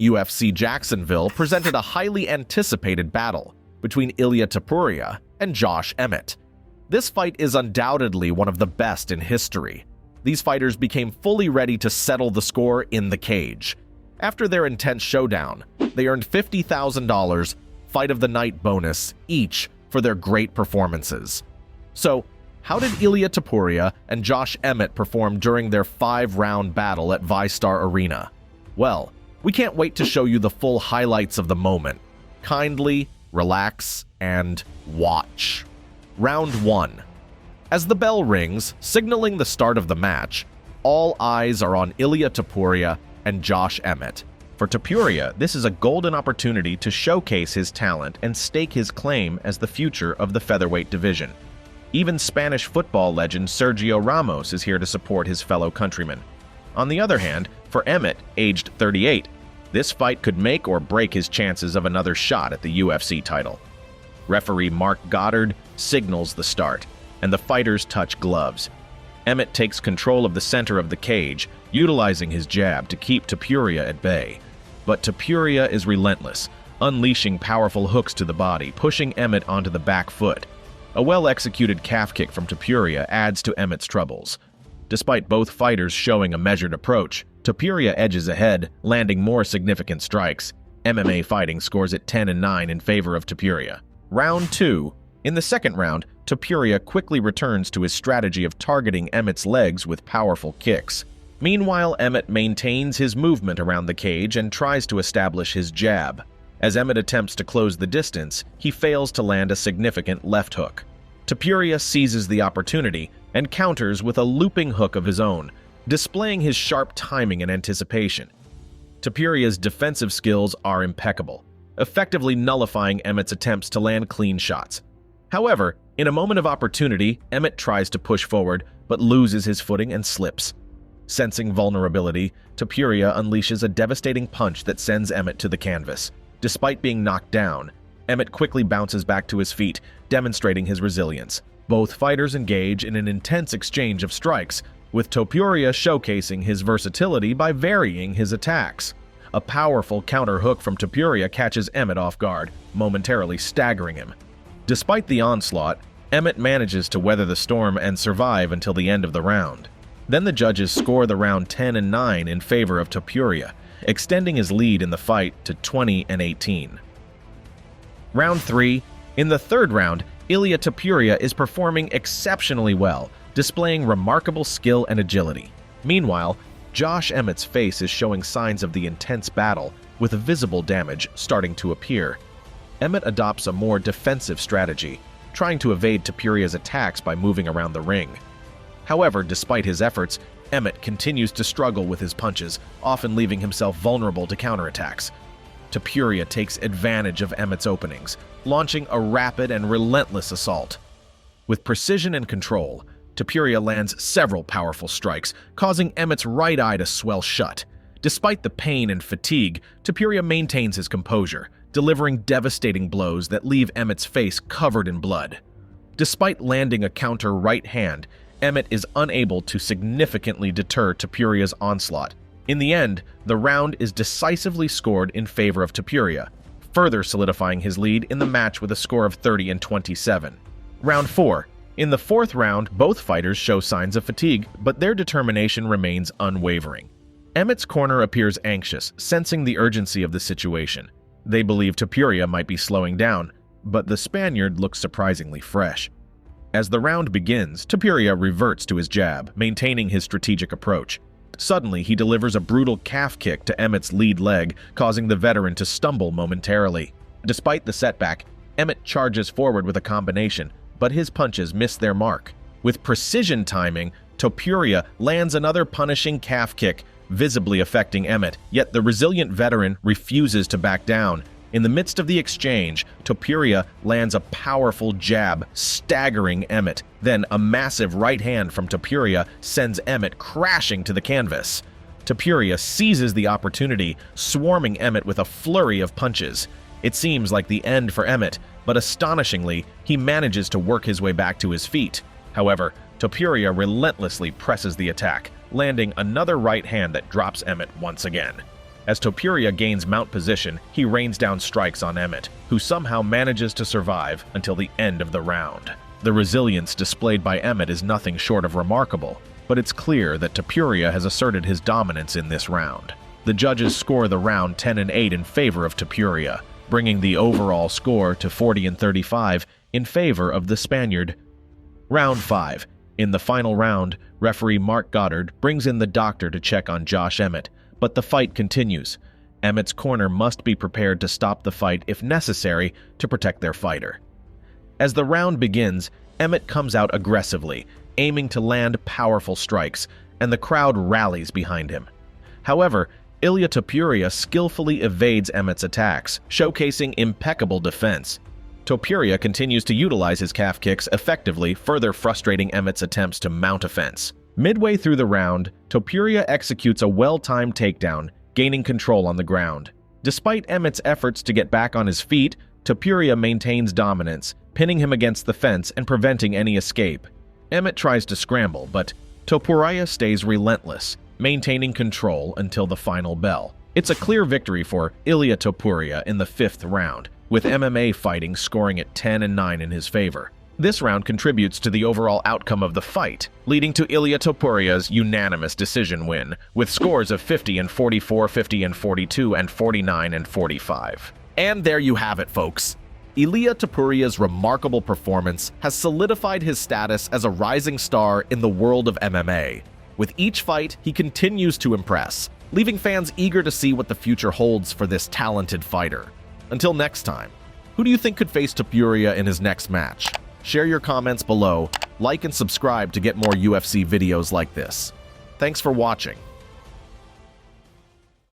UFC Jacksonville presented a highly anticipated battle between Ilia Topuria and Josh Emmett. This fight is undoubtedly one of the best in history. These fighters became fully ready to settle the score in the cage. After their intense showdown, they earned $50,000 Fight of the Night bonus each for their great performances. So, how did Ilia Topuria and Josh Emmett perform during their 5-round battle at Viistar Arena? Well, we can't wait to show you the full highlights of the moment. Kindly relax and watch. Round 1. As the bell rings, signaling the start of the match, all eyes are on Ilia Topuria and Josh Emmett. For Topuria, this is a golden opportunity to showcase his talent and stake his claim as the future of the featherweight division. Even Spanish football legend Sergio Ramos is here to support his fellow countrymen. On the other hand, for Emmett, aged 38, this fight could make or break his chances of another shot at the UFC title. Referee Mark Goddard signals the start, and the fighters touch gloves. Emmett takes control of the center of the cage, utilizing his jab to keep Topuria at bay. But Topuria is relentless, unleashing powerful hooks to the body, pushing Emmett onto the back foot. A well-executed calf kick from Topuria adds to Emmett's troubles. Despite both fighters showing a measured approach, Topuria edges ahead, landing more significant strikes. MMA fighting scores at 10-9 in favor of Topuria. Round 2. In the second round, Topuria quickly returns to his strategy of targeting Emmett's legs with powerful kicks. Meanwhile, Emmett maintains his movement around the cage and tries to establish his jab. As Emmett attempts to close the distance, he fails to land a significant left hook. Topuria seizes the opportunity and counters with a looping hook of his own, displaying his sharp timing and anticipation. Topuria's defensive skills are impeccable, effectively nullifying Emmett's attempts to land clean shots. However, in a moment of opportunity, Emmett tries to push forward, but loses his footing and slips. Sensing vulnerability, Topuria unleashes a devastating punch that sends Emmett to the canvas. Despite being knocked down, Emmett quickly bounces back to his feet, demonstrating his resilience. Both fighters engage in an intense exchange of strikes, with Topuria showcasing his versatility by varying his attacks. A powerful counter hook from Topuria catches Emmett off guard, momentarily staggering him. Despite the onslaught, Emmett manages to weather the storm and survive until the end of the round. Then the judges score the round 10-9 in favor of Topuria, extending his lead in the fight to 20-18. Round 3. In the third round, Ilia Topuria is performing exceptionally well, displaying remarkable skill and agility. Meanwhile, Josh Emmett's face is showing signs of the intense battle, with visible damage starting to appear. Emmett adopts a more defensive strategy, trying to evade Topuria's attacks by moving around the ring. However, despite his efforts, Emmett continues to struggle with his punches, often leaving himself vulnerable to counterattacks. Topuria takes advantage of Emmett's openings, launching a rapid and relentless assault. With precision and control, Topuria lands several powerful strikes, causing Emmett's right eye to swell shut. Despite the pain and fatigue, Topuria maintains his composure, delivering devastating blows that leave Emmett's face covered in blood. Despite landing a counter right hand, Emmett is unable to significantly deter Topuria's onslaught. In the end, the round is decisively scored in favor of Topuria, further solidifying his lead in the match with a score of 30-27. Round 4. In the fourth round, both fighters show signs of fatigue, but their determination remains unwavering. Emmett's corner appears anxious, sensing the urgency of the situation. They believe Topuria might be slowing down, but the Spaniard looks surprisingly fresh. As the round begins, Topuria reverts to his jab, maintaining his strategic approach. Suddenly, he delivers a brutal calf kick to Emmett's lead leg, causing the veteran to stumble momentarily. Despite the setback, Emmett charges forward with a combination, but his punches miss their mark. With precision timing, Topuria lands another punishing calf kick, visibly affecting Emmett, yet the resilient veteran refuses to back down. In the midst of the exchange, Topuria lands a powerful jab, staggering Emmett. Then a massive right hand from Topuria sends Emmett crashing to the canvas. Topuria seizes the opportunity, swarming Emmett with a flurry of punches. It seems like the end for Emmett, but astonishingly, he manages to work his way back to his feet. However, Topuria relentlessly presses the attack, landing another right hand that drops Emmett once again. As Topuria gains mount position, he rains down strikes on Emmett, who somehow manages to survive until the end of the round. The resilience displayed by Emmett is nothing short of remarkable, but it's clear that Topuria has asserted his dominance in this round. The judges score the round 10-8 in favor of Topuria, bringing the overall score to 40-35 in favor of the Spaniard. Round 5. In the final round, referee Mark Goddard brings in the doctor to check on Josh Emmett, but the fight continues. Emmett's corner must be prepared to stop the fight if necessary to protect their fighter. As the round begins, Emmett comes out aggressively, aiming to land powerful strikes, and the crowd rallies behind him. However, Ilia Topuria skillfully evades Emmett's attacks, showcasing impeccable defense. Topuria continues to utilize his calf kicks effectively, further frustrating Emmett's attempts to mount offense. Midway through the round, Topuria executes a well-timed takedown, gaining control on the ground. Despite Emmett's efforts to get back on his feet, Topuria maintains dominance, pinning him against the fence and preventing any escape. Emmett tries to scramble, but Topuria stays relentless, maintaining control until the final bell. It's a clear victory for Ilia Topuria in the 5th round, with MMA fighting scoring at 10-9 in his favor. This round contributes to the overall outcome of the fight, leading to Ilia Topuria's unanimous decision win, with scores of 50-44, 50-42, and 49-45. And there you have it, folks. Ilia Topuria's remarkable performance has solidified his status as a rising star in the world of MMA. With each fight, he continues to impress, leaving fans eager to see what the future holds for this talented fighter. Until next time, who do you think could face Topuria in his next match? Share your comments below, like and subscribe to get more UFC videos like this. Thanks for watching.